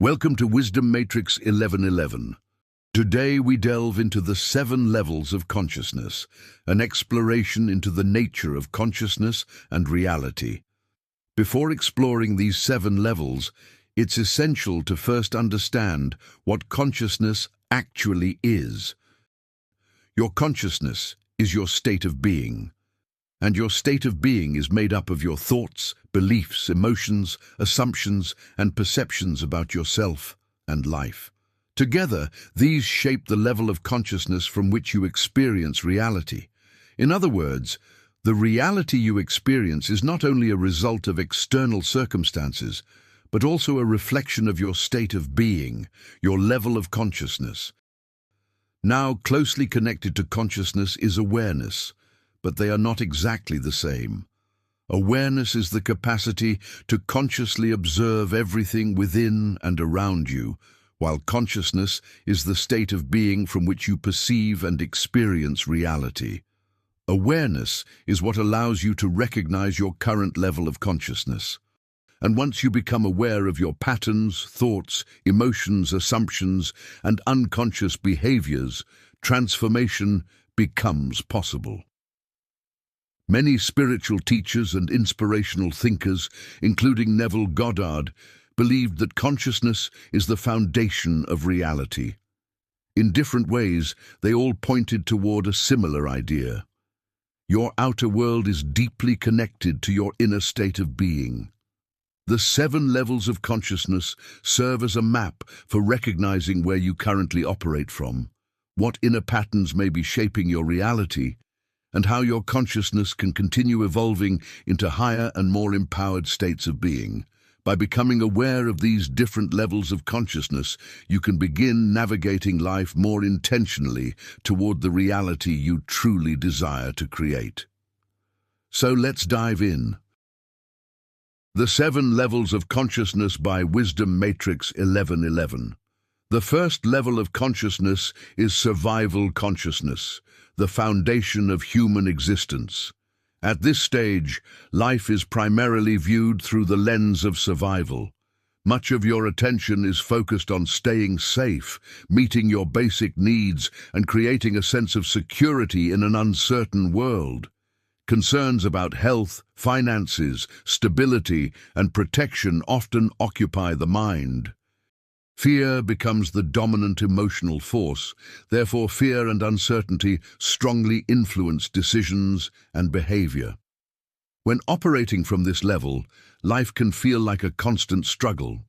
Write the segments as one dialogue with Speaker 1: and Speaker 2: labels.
Speaker 1: Welcome to Wisdom Matrix 1111. Today we delve into the 7 levels of consciousness, an exploration into the nature of consciousness and reality. Before exploring these 7 levels, it's essential to first understand what consciousness actually is. Your consciousness is your state of being, and your state of being is made up of your thoughts, beliefs, emotions, assumptions, and perceptions about yourself and life. Together, these shape the level of consciousness from which you experience reality. In other words, the reality you experience is not only a result of external circumstances, but also a reflection of your state of being, your level of consciousness. Now, closely connected to consciousness is awareness, but they are not exactly the same. Awareness is the capacity to consciously observe everything within and around you, while consciousness is the state of being from which you perceive and experience reality. Awareness is what allows you to recognize your current level of consciousness. And once you become aware of your patterns, thoughts, emotions, assumptions, and unconscious behaviors, transformation becomes possible. Many spiritual teachers and inspirational thinkers, including Neville Goddard, believed that consciousness is the foundation of reality. In different ways, they all pointed toward a similar idea. Your outer world is deeply connected to your inner state of being. The 7 levels of consciousness serve as a map for recognizing where you currently operate from, what inner patterns may be shaping your reality, and how your consciousness can continue evolving into higher and more empowered states of being. By becoming aware of these different levels of consciousness, you can begin navigating life more intentionally toward the reality you truly desire to create. So let's dive in. The 7 Levels of Consciousness by Wisdom Matrix 1111. The first level of consciousness is survival consciousness, the foundation of human existence. At this stage, life is primarily viewed through the lens of survival. Much of your attention is focused on staying safe, meeting your basic needs, and creating a sense of security in an uncertain world. Concerns about health, finances, stability, and protection often occupy the mind. Fear becomes the dominant emotional force, therefore fear and uncertainty strongly influence decisions and behavior. When operating from this level, life can feel like a constant struggle.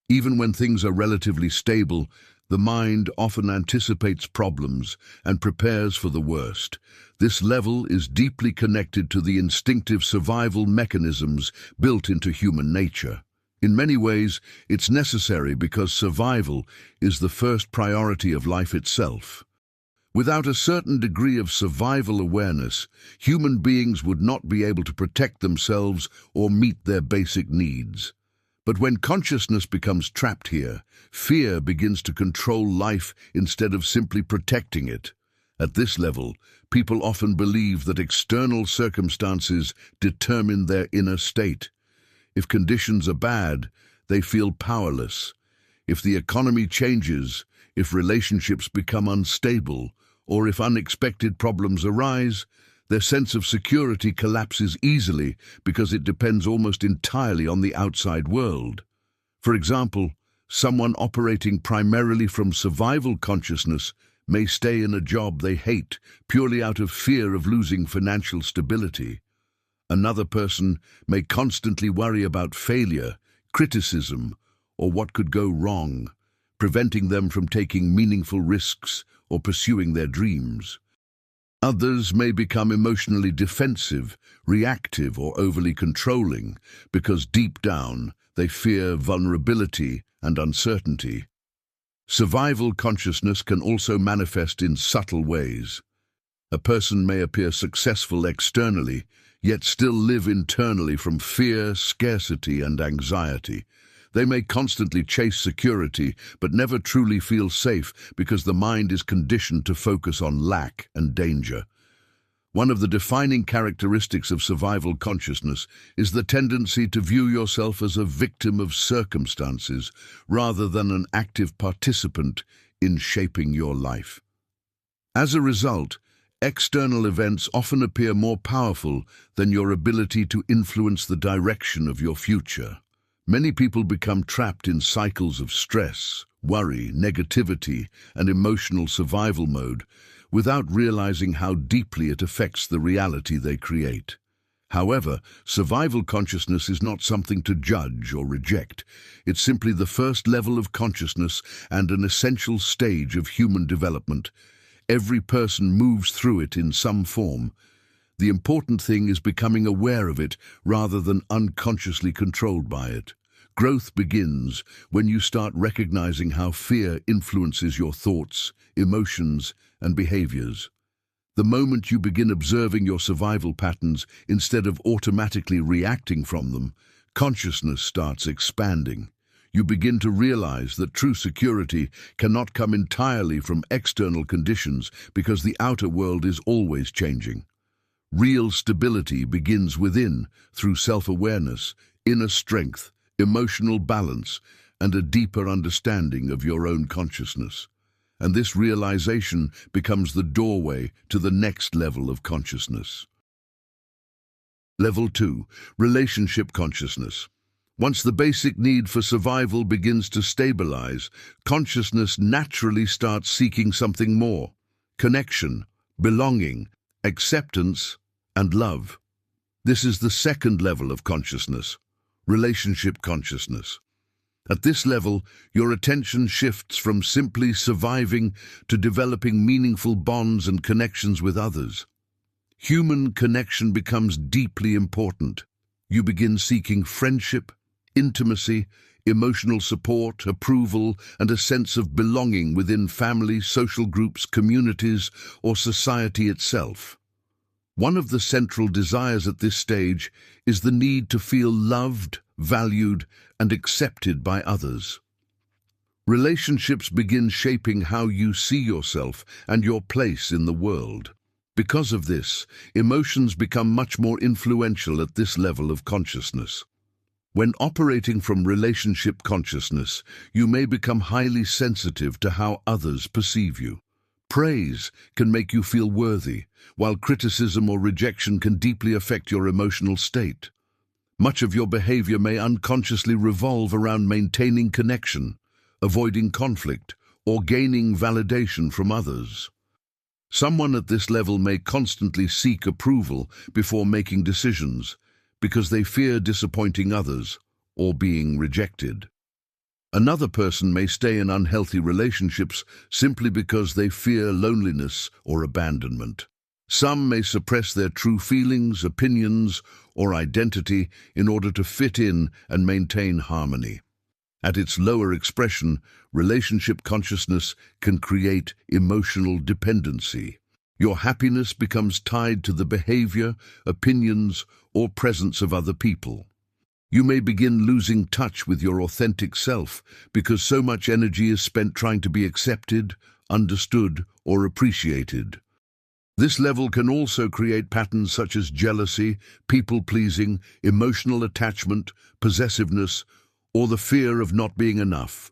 Speaker 1: Even when things are relatively stable, the mind often anticipates problems and prepares for the worst. This level is deeply connected to the instinctive survival mechanisms built into human nature. In many ways, it's necessary because survival is the first priority of life itself. Without a certain degree of survival awareness, human beings would not be able to protect themselves or meet their basic needs. But when consciousness becomes trapped here, fear begins to control life instead of simply protecting it. At this level, people often believe that external circumstances determine their inner state. If conditions are bad, they feel powerless. If the economy changes, if relationships become unstable, or if unexpected problems arise, their sense of security collapses easily because it depends almost entirely on the outside world. For example, someone operating primarily from survival consciousness may stay in a job they hate purely out of fear of losing financial stability. Another person may constantly worry about failure, criticism, or what could go wrong, preventing them from taking meaningful risks or pursuing their dreams. Others may become emotionally defensive, reactive, or overly controlling because deep down they fear vulnerability and uncertainty. Survival consciousness can also manifest in subtle ways. A person may appear successful externally, yet still live internally from fear, scarcity, and anxiety. They may constantly chase security, but never truly feel safe because the mind is conditioned to focus on lack and danger. One of the defining characteristics of survival consciousness is the tendency to view yourself as a victim of circumstances rather than an active participant in shaping your life. As a result, external events often appear more powerful than your ability to influence the direction of your future. Many people become trapped in cycles of stress, worry, negativity, and emotional survival mode without realizing how deeply it affects the reality they create. However, survival consciousness is not something to judge or reject. It's simply the first level of consciousness and an essential stage of human development. Every person moves through it in some form. The important thing is becoming aware of it rather than unconsciously controlled by it. Growth begins when you start recognizing how fear influences your thoughts, emotions, and behaviors. The moment you begin observing your survival patterns instead of automatically reacting from them, consciousness starts expanding. You begin to realize that true security cannot come entirely from external conditions because the outer world is always changing. Real stability begins within through self-awareness, inner strength, emotional balance, and a deeper understanding of your own consciousness. And this realization becomes the doorway to the next level of consciousness. Level 2. Relationship consciousness. Once the basic need for survival begins to stabilize, consciousness naturally starts seeking something more: connection, belonging, acceptance, and love. This is the second level of consciousness, relationship consciousness. At this level, your attention shifts from simply surviving to developing meaningful bonds and connections with others. Human connection becomes deeply important. You begin seeking friendship, intimacy, emotional support, approval, and a sense of belonging within family, social groups, communities, or society itself. One of the central desires at this stage is the need to feel loved, valued, and accepted by others. Relationships begin shaping how you see yourself and your place in the world. Because of this, emotions become much more influential at this level of consciousness. When operating from relationship consciousness, you may become highly sensitive to how others perceive you. Praise can make you feel worthy, while criticism or rejection can deeply affect your emotional state. Much of your behavior may unconsciously revolve around maintaining connection, avoiding conflict, or gaining validation from others. Someone at this level may constantly seek approval before making decisions because they fear disappointing others or being rejected. Another person may stay in unhealthy relationships simply because they fear loneliness or abandonment. Some may suppress their true feelings, opinions, or identity in order to fit in and maintain harmony. At its lower expression, relationship consciousness can create emotional dependency. Your happiness becomes tied to the behavior, opinions, or presence of other people. You may begin losing touch with your authentic self because so much energy is spent trying to be accepted, understood, or appreciated. This level can also create patterns such as jealousy, people-pleasing, emotional attachment, possessiveness, or the fear of not being enough.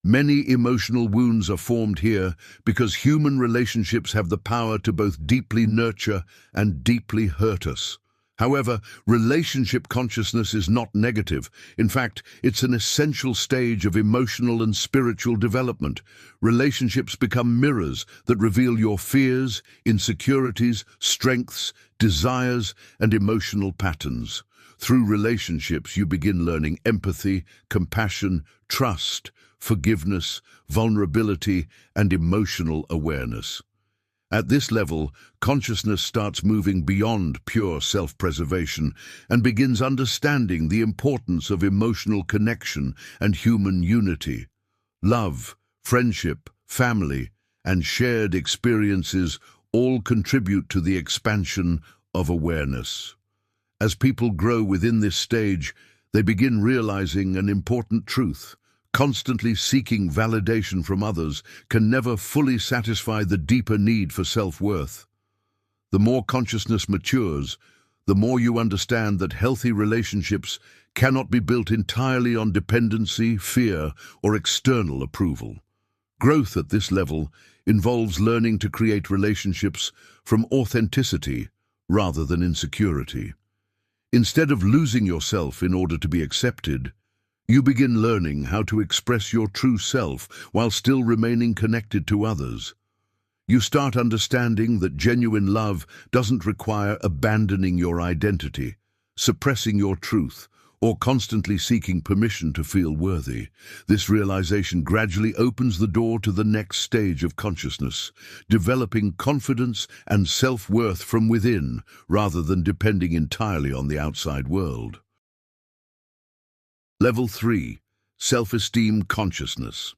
Speaker 1: Many emotional wounds are formed here because human relationships have the power to both deeply nurture and deeply hurt us. However, relationship consciousness is not negative. In fact, it's an essential stage of emotional and spiritual development. Relationships become mirrors that reveal your fears, insecurities, strengths, desires, and emotional patterns. Through relationships, you begin learning empathy, compassion, trust, forgiveness, vulnerability, and emotional awareness. At this level, consciousness starts moving beyond pure self-preservation and begins understanding the importance of emotional connection and human unity. Love, friendship, family, and shared experiences all contribute to the expansion of awareness. As people grow within this stage, they begin realizing an important truth. Constantly seeking validation from others can never fully satisfy the deeper need for self-worth. The more consciousness matures, the more you understand that healthy relationships cannot be built entirely on dependency, fear, or external approval. Growth at this level involves learning to create relationships from authenticity rather than insecurity. Instead of losing yourself in order to be accepted, you begin learning how to express your true self while still remaining connected to others. You start understanding that genuine love doesn't require abandoning your identity, suppressing your truth, or constantly seeking permission to feel worthy. This realization gradually opens the door to the next stage of consciousness, developing confidence and self-worth from within rather than depending entirely on the outside world. Level 3. Self-esteem consciousness.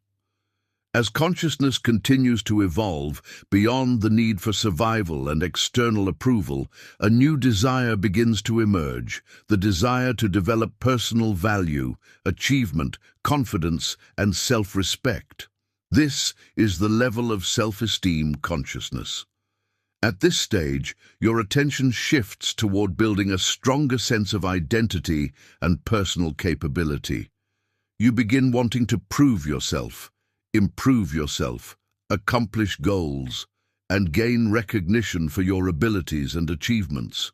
Speaker 1: As consciousness continues to evolve beyond the need for survival and external approval, a new desire begins to emerge, the desire to develop personal value, achievement, confidence, and self-respect. This is the level of self-esteem consciousness. At this stage, your attention shifts toward building a stronger sense of identity and personal capability. You begin wanting to prove yourself, improve yourself, accomplish goals, and gain recognition for your abilities and achievements.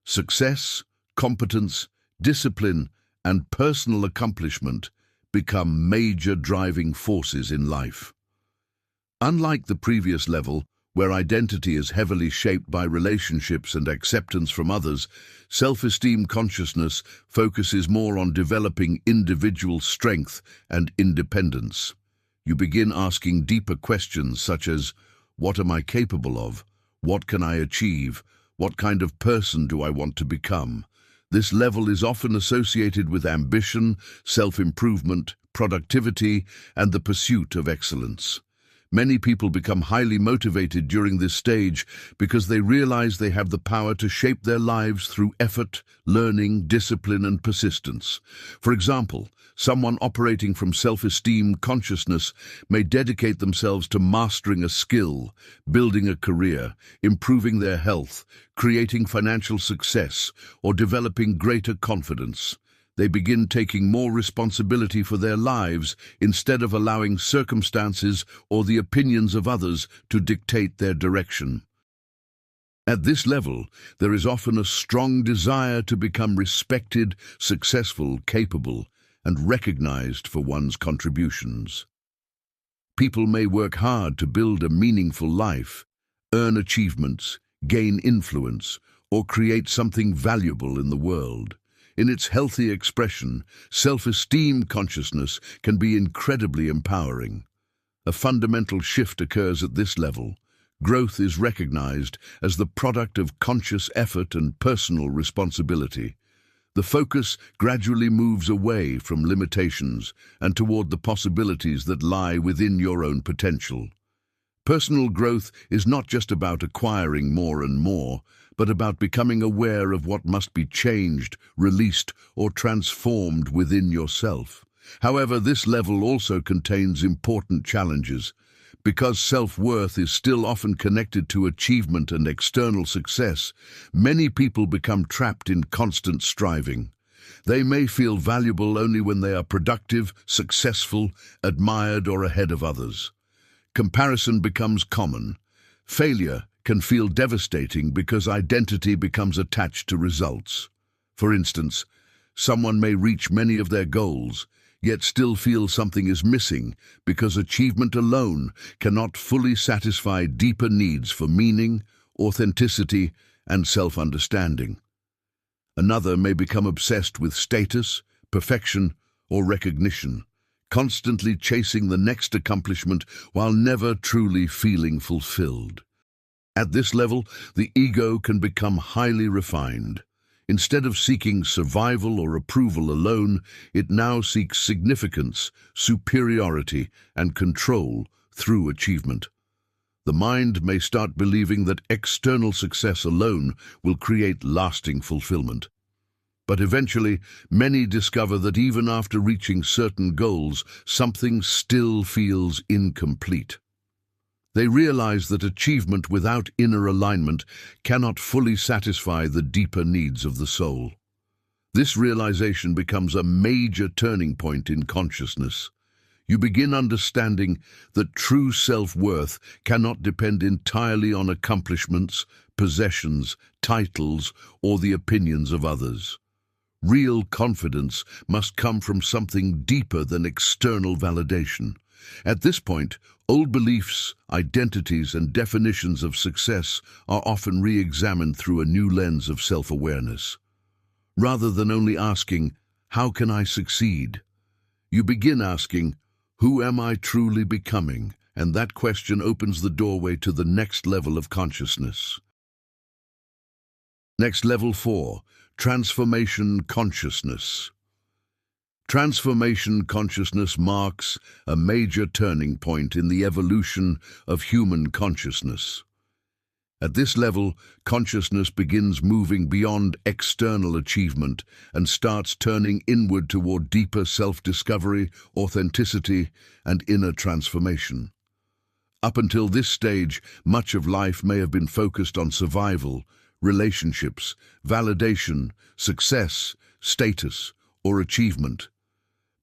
Speaker 1: Success, competence, discipline, and personal accomplishment become major driving forces in life. Unlike the previous level, where identity is heavily shaped by relationships and acceptance from others, self-esteem consciousness focuses more on developing individual strength and independence. You begin asking deeper questions such as, what am I capable of? What can I achieve? What kind of person do I want to become? This level is often associated with ambition, self-improvement, productivity, and the pursuit of excellence. Many people become highly motivated during this stage because they realize they have the power to shape their lives through effort, learning, discipline, and persistence. For example, someone operating from self-esteem consciousness may dedicate themselves to mastering a skill, building a career, improving their health, creating financial success, or developing greater confidence. They begin taking more responsibility for their lives instead of allowing circumstances or the opinions of others to dictate their direction. At this level, there is often a strong desire to become respected, successful, capable, and recognized for one's contributions. People may work hard to build a meaningful life, earn achievements, gain influence, or create something valuable in the world. In its healthy expression, self-esteem consciousness can be incredibly empowering. A fundamental shift occurs at this level. Growth is recognized as the product of conscious effort and personal responsibility. The focus gradually moves away from limitations and toward the possibilities that lie within your own potential. Personal growth is not just about acquiring more and more, but about becoming aware of what must be changed, released, or transformed within yourself. However, this level also contains important challenges. Because self-worth is still often connected to achievement and external success, many people become trapped in constant striving. They may feel valuable only when they are productive, successful, admired, or ahead of others. Comparison becomes common. Failure can feel devastating because identity becomes attached to results. For instance, someone may reach many of their goals, yet still feel something is missing because achievement alone cannot fully satisfy deeper needs for meaning, authenticity, and self-understanding. Another may become obsessed with status, perfection, or recognition, constantly chasing the next accomplishment while never truly feeling fulfilled. At this level, the ego can become highly refined. Instead of seeking survival or approval alone, it now seeks significance, superiority, and control through achievement. The mind may start believing that external success alone will create lasting fulfillment. But eventually, many discover that even after reaching certain goals, something still feels incomplete. They realize that achievement without inner alignment cannot fully satisfy the deeper needs of the soul. This realization becomes a major turning point in consciousness. You begin understanding that true self-worth cannot depend entirely on accomplishments, possessions, titles, or the opinions of others. Real confidence must come from something deeper than external validation. At this point, old beliefs, identities, and definitions of success are often re-examined through a new lens of self-awareness. Rather than only asking, "How can I succeed?" you begin asking, "Who am I truly becoming?" And that question opens the doorway to the next level of consciousness. Next, level 4, transformation consciousness. Transformation consciousness marks a major turning point in the evolution of human consciousness. At this level, consciousness begins moving beyond external achievement and starts turning inward toward deeper self-discovery, authenticity, and inner transformation. Up until this stage, much of life may have been focused on survival, relationships, validation, success, status, or achievement.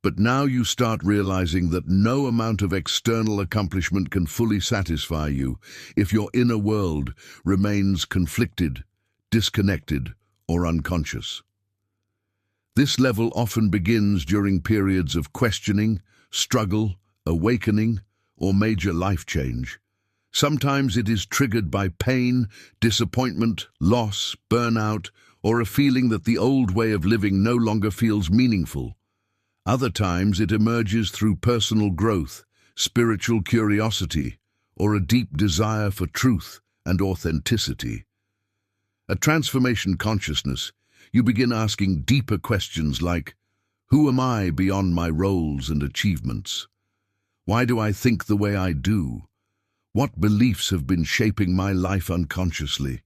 Speaker 1: But now you start realizing that no amount of external accomplishment can fully satisfy you if your inner world remains conflicted, disconnected, or unconscious. This level often begins during periods of questioning, struggle, awakening, or major life change. Sometimes it is triggered by pain, disappointment, loss, burnout, or a feeling that the old way of living no longer feels meaningful. Other times it emerges through personal growth, spiritual curiosity, or a deep desire for truth and authenticity. At transformation consciousness, you begin asking deeper questions like, who am I beyond my roles and achievements? Why do I think the way I do? What beliefs have been shaping my life unconsciously?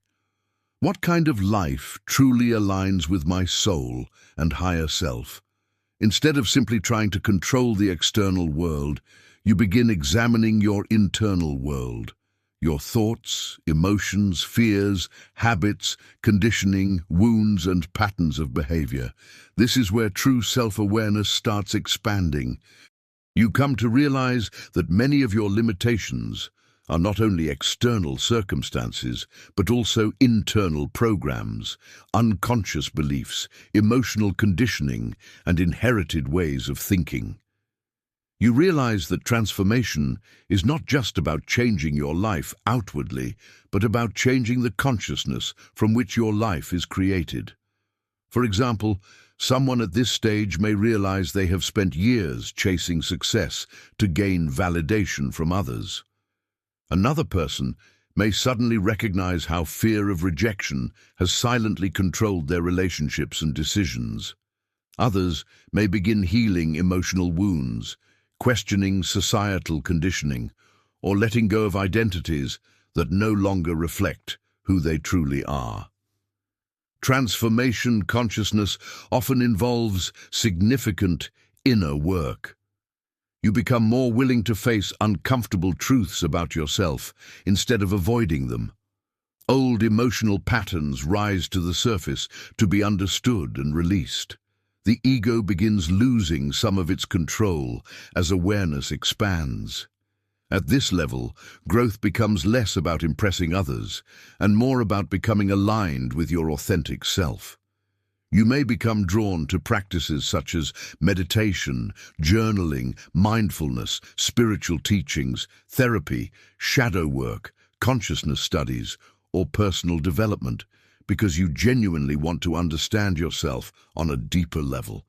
Speaker 1: What kind of life truly aligns with my soul and higher self? Instead of simply trying to control the external world, you begin examining your internal world. Your thoughts, emotions, fears, habits, conditioning, wounds, and patterns of behavior. This is where true self-awareness starts expanding. You come to realize that many of your limitations are not only external circumstances, but also internal programs, unconscious beliefs, emotional conditioning, and inherited ways of thinking. You realize that transformation is not just about changing your life outwardly, but about changing the consciousness from which your life is created. For example, someone at this stage may realize they have spent years chasing success to gain validation from others. Another person may suddenly recognize how fear of rejection has silently controlled their relationships and decisions. Others may begin healing emotional wounds, questioning societal conditioning, or letting go of identities that no longer reflect who they truly are. Transformation consciousness often involves significant inner work. You become more willing to face uncomfortable truths about yourself instead of avoiding them. Old emotional patterns rise to the surface to be understood and released. The ego begins losing some of its control as awareness expands. At this level, growth becomes less about impressing others and more about becoming aligned with your authentic self. You may become drawn to practices such as meditation, journaling, mindfulness, spiritual teachings, therapy, shadow work, consciousness studies, or personal development, because you genuinely want to understand yourself on a deeper level.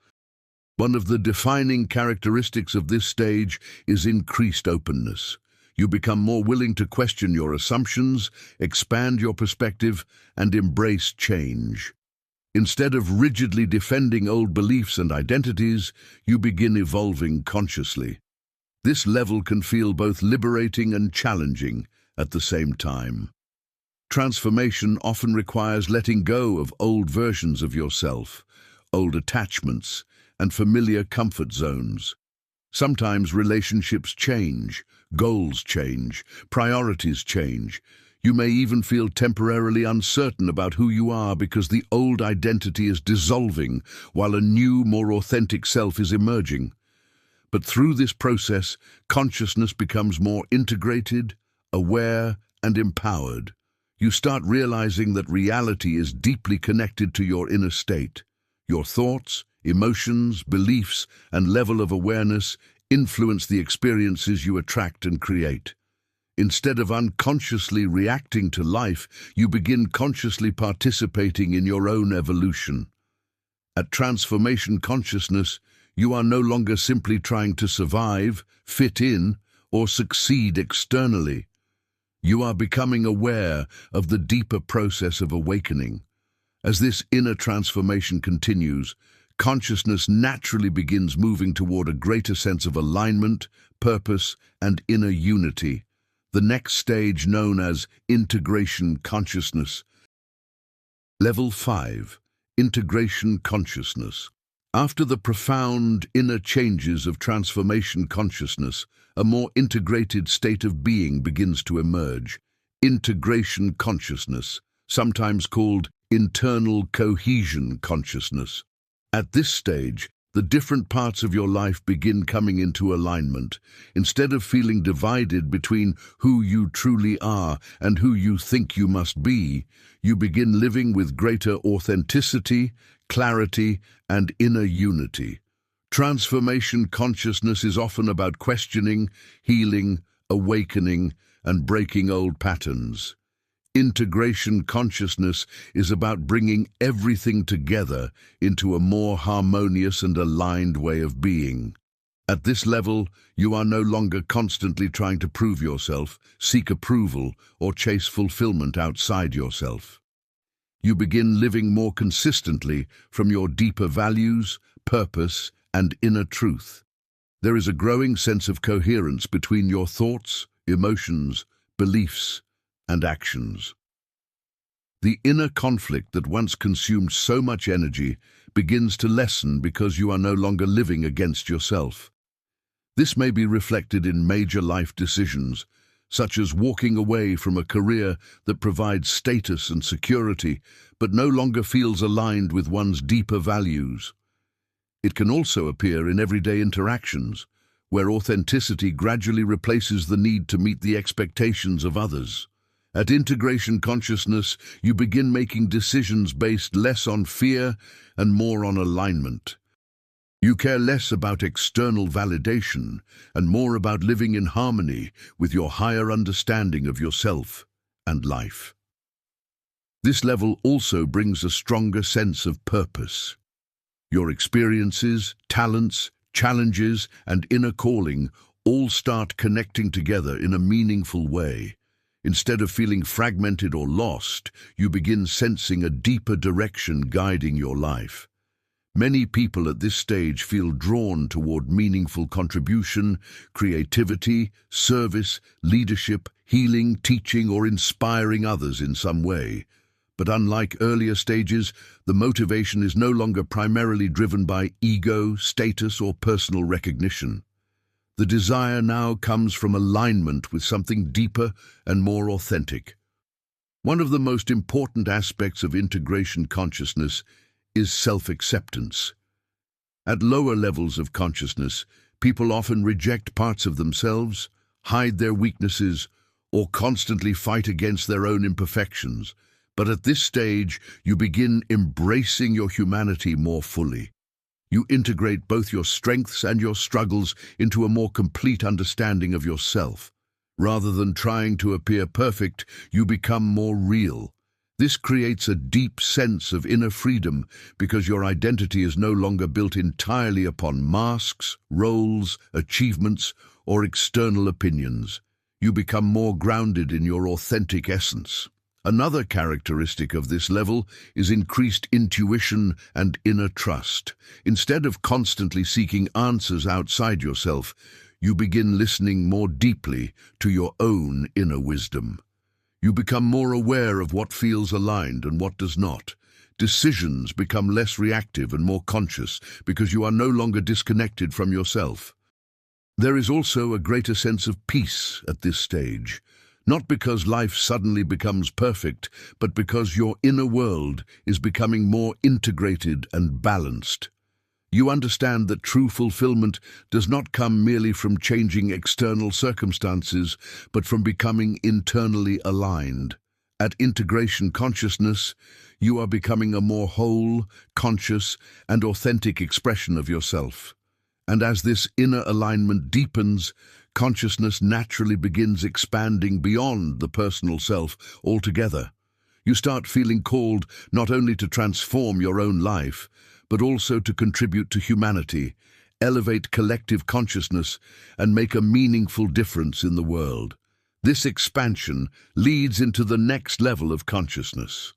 Speaker 1: One of the defining characteristics of this stage is increased openness. You become more willing to question your assumptions, expand your perspective, and embrace change. Instead of rigidly defending old beliefs and identities, you begin evolving consciously. This level can feel both liberating and challenging at the same time. Transformation often requires letting go of old versions of yourself, old attachments, and familiar comfort zones. Sometimes relationships change, goals change, priorities change. You may even feel temporarily uncertain about who you are because the old identity is dissolving while a new, more authentic self is emerging. But through this process, consciousness becomes more integrated, aware, and empowered. You start realizing that reality is deeply connected to your inner state. Your thoughts, emotions, beliefs, and level of awareness influence the experiences you attract and create. Instead of unconsciously reacting to life, you begin consciously participating in your own evolution. At Transformation Consciousness, you are no longer simply trying to survive, fit in, or succeed externally. You are becoming aware of the deeper process of awakening. As this inner transformation continues, consciousness naturally begins moving toward a greater sense of alignment, purpose, and inner unity. The next stage, known as Integration Consciousness. Level 5. Integration Consciousness. After the profound inner changes of Transformation Consciousness, a more integrated state of being begins to emerge. Integration Consciousness, sometimes called Internal Cohesion Consciousness. At this stage, the different parts of your life begin coming into alignment. Instead of feeling divided between who you truly are and who you think you must be, you begin living with greater authenticity, clarity, and inner unity. Transformation consciousness is often about questioning, healing, awakening, and breaking old patterns. Integration consciousness is about bringing everything together into a more harmonious and aligned way of being. At this level, you are no longer constantly trying to prove yourself, seek approval, or chase fulfillment outside yourself. You begin living more consistently from your deeper values, purpose, and inner truth. There is a growing sense of coherence between your thoughts, emotions, beliefs, and actions. The inner conflict that once consumed so much energy begins to lessen because you are no longer living against yourself. This may be reflected in major life decisions, such as walking away from a career that provides status and security, but no longer feels aligned with one's deeper values. It can also appear in everyday interactions, where authenticity gradually replaces the need to meet the expectations of others. At Integration Consciousness, you begin making decisions based less on fear and more on alignment. You care less about external validation and more about living in harmony with your higher understanding of yourself and life. This level also brings a stronger sense of purpose. Your experiences, talents, challenges, and inner calling all start connecting together in a meaningful way. Instead of feeling fragmented or lost, you begin sensing a deeper direction guiding your life. Many people at this stage feel drawn toward meaningful contribution, creativity, service, leadership, healing, teaching, or inspiring others in some way. But unlike earlier stages, the motivation is no longer primarily driven by ego, status, or personal recognition. The desire now comes from alignment with something deeper and more authentic. One of the most important aspects of integration consciousness is self-acceptance. At lower levels of consciousness, people often reject parts of themselves, hide their weaknesses, or constantly fight against their own imperfections. But at this stage, you begin embracing your humanity more fully. You integrate both your strengths and your struggles into a more complete understanding of yourself. Rather than trying to appear perfect, you become more real. This creates a deep sense of inner freedom because your identity is no longer built entirely upon masks, roles, achievements, or external opinions. You become more grounded in your authentic essence. Another characteristic of this level is increased intuition and inner trust. Instead of constantly seeking answers outside yourself, you begin listening more deeply to your own inner wisdom. You become more aware of what feels aligned and what does not. Decisions become less reactive and more conscious because you are no longer disconnected from yourself. There is also a greater sense of peace at this stage, not because life suddenly becomes perfect, but because your inner world is becoming more integrated and balanced. You understand that true fulfillment does not come merely from changing external circumstances, but from becoming internally aligned. At integration consciousness, you are becoming a more whole, conscious, and authentic expression of yourself. And as this inner alignment deepens, consciousness naturally begins expanding beyond the personal self altogether. You start feeling called not only to transform your own life, but also to contribute to humanity, elevate collective consciousness, and make a meaningful difference in the world. This expansion leads into the next level of consciousness.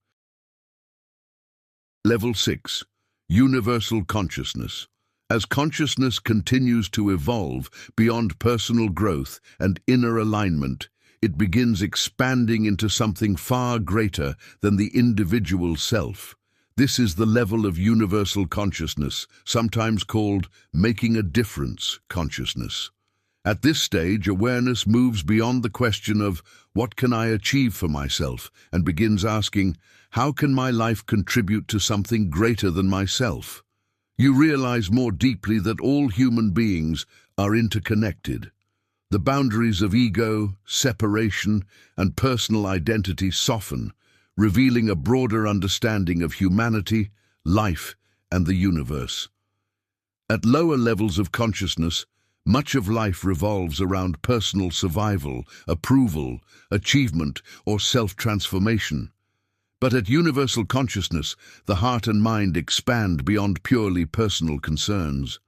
Speaker 1: Level 6. Universal Consciousness. As consciousness continues to evolve beyond personal growth and inner alignment, it begins expanding into something far greater than the individual self. This is the level of universal consciousness, sometimes called making a difference consciousness. At this stage, awareness moves beyond the question of what can I achieve for myself and begins asking, how can my life contribute to something greater than myself? You realize more deeply that all human beings are interconnected. The boundaries of ego, separation, and personal identity soften, revealing a broader understanding of humanity, life, and the universe. At lower levels of consciousness, much of life revolves around personal survival, approval, achievement, or self-transformation. But at universal consciousness, the heart and mind expand beyond purely personal concerns.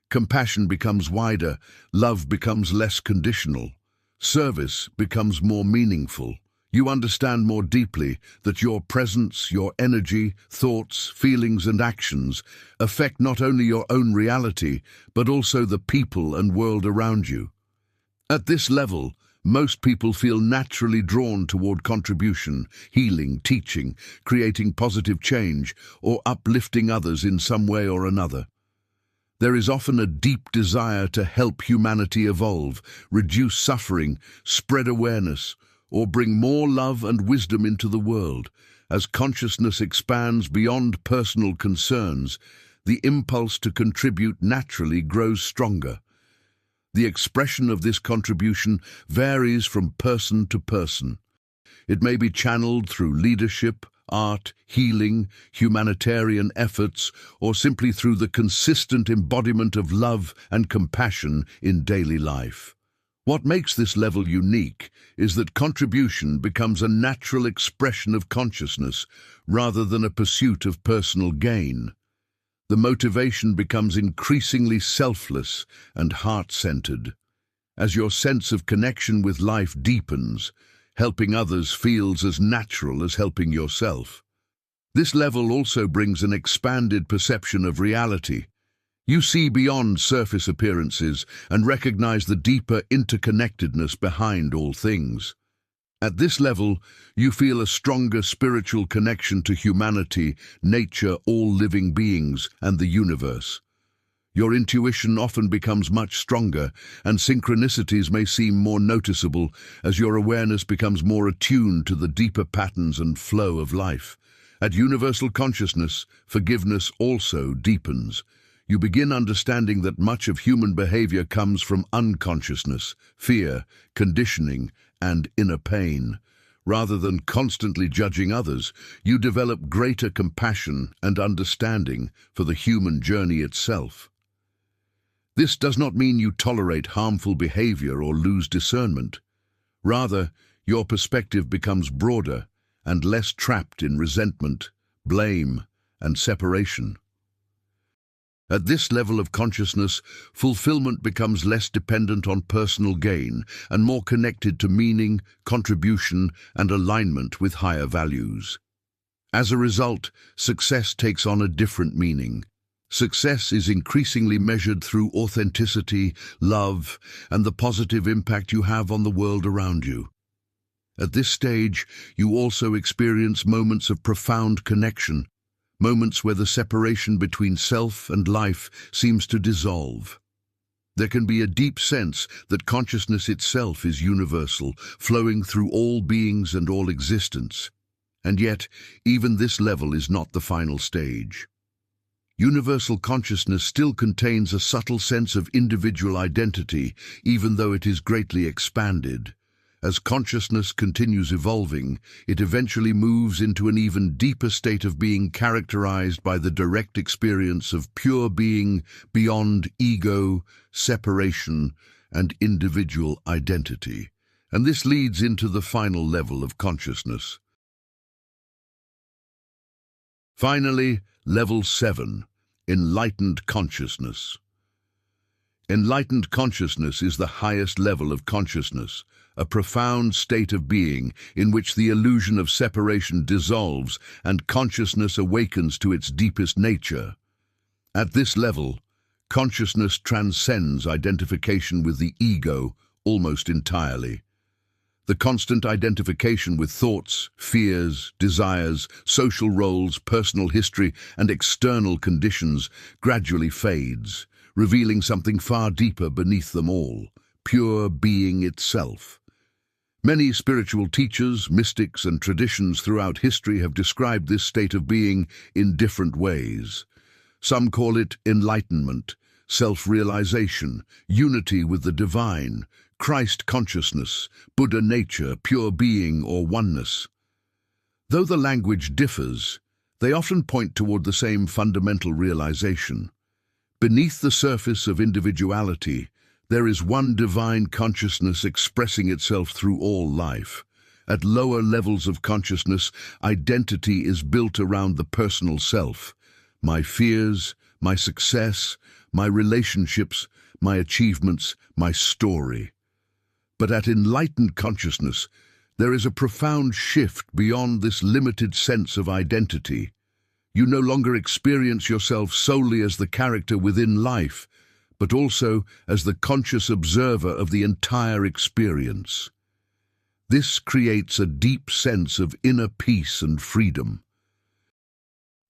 Speaker 1: Compassion becomes wider, love becomes less conditional, service becomes more meaningful. You understand more deeply that your presence, your energy, thoughts, feelings, and actions affect not only your own reality, but also the people and world around you. At this level, most people feel naturally drawn toward contribution, healing, teaching, creating positive change, or uplifting others in some way or another. There is often a deep desire to help humanity evolve, reduce suffering, spread awareness, or bring more love and wisdom into the world. As consciousness expands beyond personal concerns, the impulse to contribute naturally grows stronger. The expression of this contribution varies from person to person. It may be channeled through leadership, art, healing, humanitarian efforts, or simply through the consistent embodiment of love and compassion in daily life. What makes this level unique is that contribution becomes a natural expression of consciousness rather than a pursuit of personal gain. The motivation becomes increasingly selfless and heart-centered. As your sense of connection with life deepens, helping others feels as natural as helping yourself. This level also brings an expanded perception of reality. You see beyond surface appearances and recognize the deeper interconnectedness behind all things. At this level, you feel a stronger spiritual connection to humanity, nature, all living beings, and the universe. Your intuition often becomes much stronger, and synchronicities may seem more noticeable as your awareness becomes more attuned to the deeper patterns and flow of life. At universal consciousness, forgiveness also deepens. You begin understanding that much of human behavior comes from unconsciousness, fear, conditioning, and inner pain. Rather than constantly judging others, you develop greater compassion and understanding for the human journey itself. This does not mean you tolerate harmful behavior or lose discernment. Rather, your perspective becomes broader and less trapped in resentment, blame, and separation. At this level of consciousness, fulfillment becomes less dependent on personal gain and more connected to meaning, contribution, and alignment with higher values. As a result, success takes on a different meaning. Success is increasingly measured through authenticity, love, and the positive impact you have on the world around you. At this stage, you also experience moments of profound connection, moments where the separation between self and life seems to dissolve. There can be a deep sense that consciousness itself is universal, flowing through all beings and all existence. And yet, even this level is not the final stage. Universal consciousness still contains a subtle sense of individual identity, even though it is greatly expanded. As consciousness continues evolving, it eventually moves into an even deeper state of being characterized by the direct experience of pure being beyond ego, separation, and individual identity. And this leads into the final level of consciousness. Finally, Level 7, Enlightened Consciousness. Enlightened consciousness is the highest level of consciousness, a profound state of being in which the illusion of separation dissolves and consciousness awakens to its deepest nature. At this level, consciousness transcends identification with the ego almost entirely. The constant identification with thoughts, fears, desires, social roles, personal history, and external conditions gradually fades, revealing something far deeper beneath them all, pure being itself. Many spiritual teachers, mystics, and traditions throughout history have described this state of being in different ways. Some call it enlightenment, self-realization, unity with the divine, Christ consciousness, Buddha nature, pure being, or oneness. Though the language differs, they often point toward the same fundamental realization. Beneath the surface of individuality, there is one divine consciousness expressing itself through all life. At lower levels of consciousness, identity is built around the personal self. My fears, my success, my relationships, my achievements, my story. But at enlightened consciousness, there is a profound shift beyond this limited sense of identity. You no longer experience yourself solely as the character within life, but also as the conscious observer of the entire experience. This creates a deep sense of inner peace and freedom.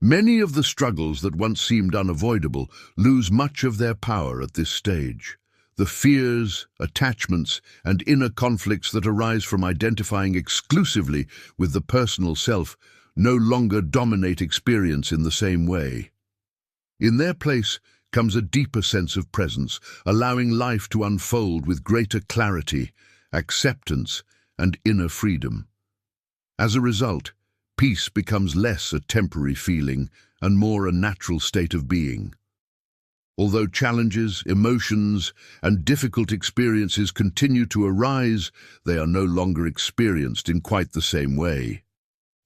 Speaker 1: Many of the struggles that once seemed unavoidable lose much of their power at this stage. The fears, attachments, and inner conflicts that arise from identifying exclusively with the personal self no longer dominate experience in the same way. In their place comes a deeper sense of presence, allowing life to unfold with greater clarity, acceptance, and inner freedom. As a result, peace becomes less a temporary feeling and more a natural state of being. Although challenges, emotions, and difficult experiences continue to arise, they are no longer experienced in quite the same way.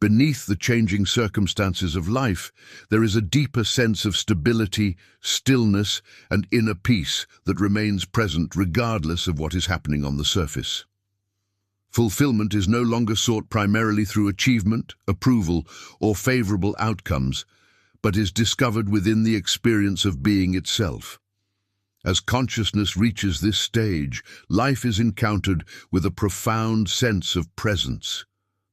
Speaker 1: Beneath the changing circumstances of life, there is a deeper sense of stability, stillness, and inner peace that remains present regardless of what is happening on the surface. Fulfillment is no longer sought primarily through achievement, approval, or favorable outcomes, but is discovered within the experience of being itself. As consciousness reaches this stage, life is encountered with a profound sense of presence.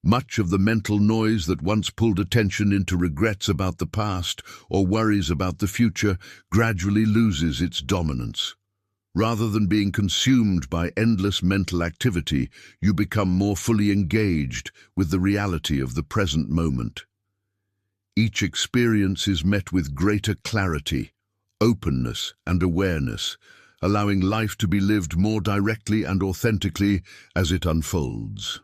Speaker 1: Much of the mental noise that once pulled attention into regrets about the past or worries about the future gradually loses its dominance. Rather than being consumed by endless mental activity, you become more fully engaged with the reality of the present moment. Each experience is met with greater clarity, openness, and awareness, allowing life to be lived more directly and authentically as it unfolds.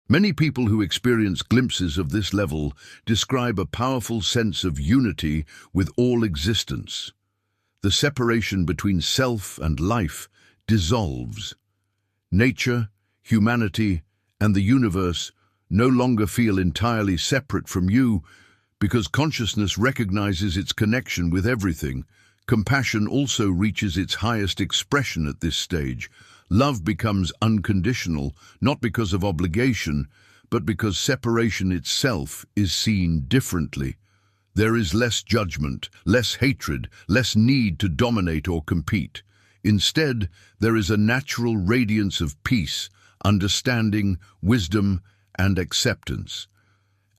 Speaker 1: Many people who experience glimpses of this level describe a powerful sense of unity with all existence. The separation between self and life dissolves. Nature, humanity, and the universe no longer feel entirely separate from you because consciousness recognizes its connection with everything. Compassion also reaches its highest expression at this stage. Love becomes unconditional, not because of obligation, but because separation itself is seen differently. There is less judgment, less hatred, less need to dominate or compete. Instead, there is a natural radiance of peace, understanding, wisdom, and acceptance.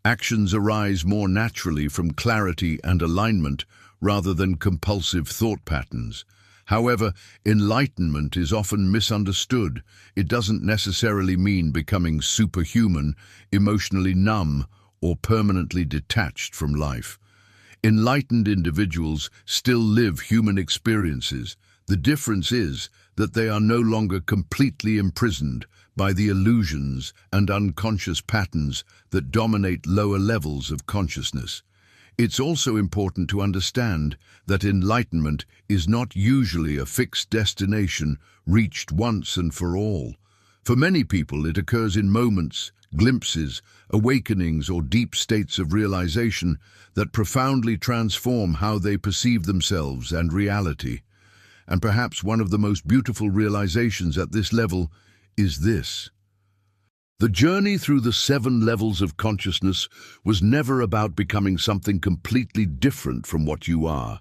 Speaker 1: Actions arise more naturally from clarity and alignment rather than compulsive thought patterns. However, enlightenment is often misunderstood. It doesn't necessarily mean becoming superhuman, emotionally numb, or permanently detached from life. Enlightened individuals still live human experiences. The difference is that they are no longer completely imprisoned by the illusions and unconscious patterns that dominate lower levels of consciousness. It's also important to understand that enlightenment is not usually a fixed destination reached once and for all. For many people, it occurs in moments, glimpses, awakenings, or deep states of realization that profoundly transform how they perceive themselves and reality. And perhaps one of the most beautiful realizations at this level is this: the journey through the 7 levels of consciousness was never about becoming something completely different from what you are.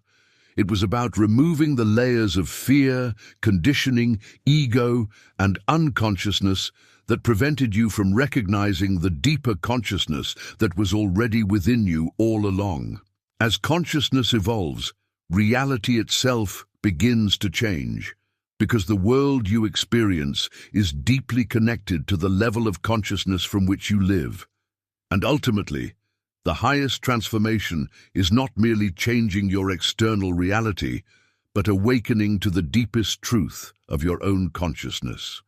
Speaker 1: It was about removing the layers of fear, conditioning, ego, and unconsciousness that prevented you from recognizing the deeper consciousness that was already within you all along. As consciousness evolves, reality itself begins to change, because the world you experience is deeply connected to the level of consciousness from which you live. And ultimately, the highest transformation is not merely changing your external reality, but awakening to the deepest truth of your own consciousness.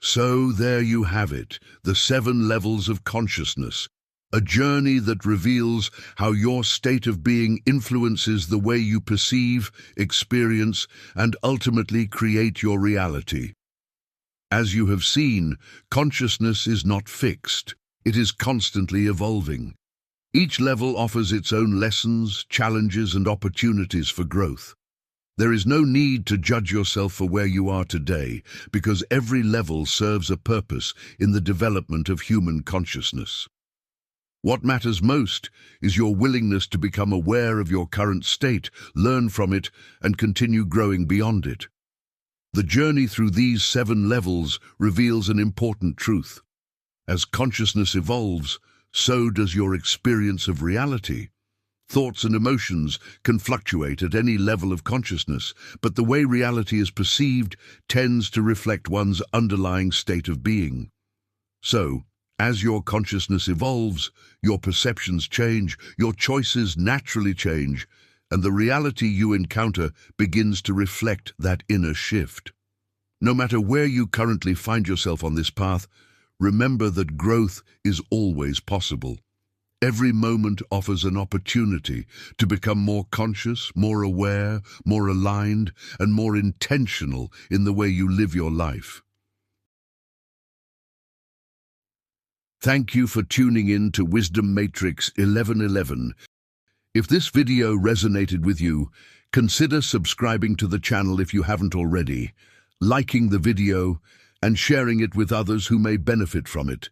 Speaker 1: So there you have it, the 7 levels of consciousness, a journey that reveals how your state of being influences the way you perceive, experience, and ultimately create your reality. As you have seen, consciousness is not fixed. It is constantly evolving. Each level offers its own lessons, challenges, and opportunities for growth. There is no need to judge yourself for where you are today, because every level serves a purpose in the development of human consciousness. What matters most is your willingness to become aware of your current state, learn from it, and continue growing beyond it. The journey through these 7 levels reveals an important truth. As consciousness evolves, so does your experience of reality. Thoughts and emotions can fluctuate at any level of consciousness, but the way reality is perceived tends to reflect one's underlying state of being. So, as your consciousness evolves, your perceptions change, your choices naturally change, and the reality you encounter begins to reflect that inner shift. No matter where you currently find yourself on this path, remember that growth is always possible. Every moment offers an opportunity to become more conscious, more aware, more aligned, and more intentional in the way you live your life. Thank you for tuning in to Wisdom Matrix 1111. If this video resonated with you, consider subscribing to the channel if you haven't already, liking the video, and sharing it with others who may benefit from it.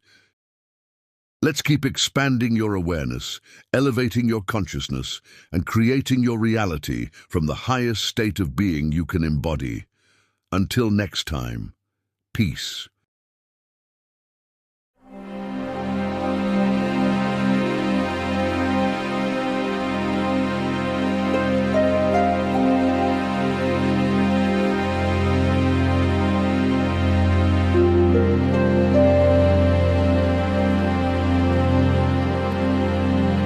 Speaker 1: Let's keep expanding your awareness, elevating your consciousness, and creating your reality from the highest state of being you can embody. Until next time, peace.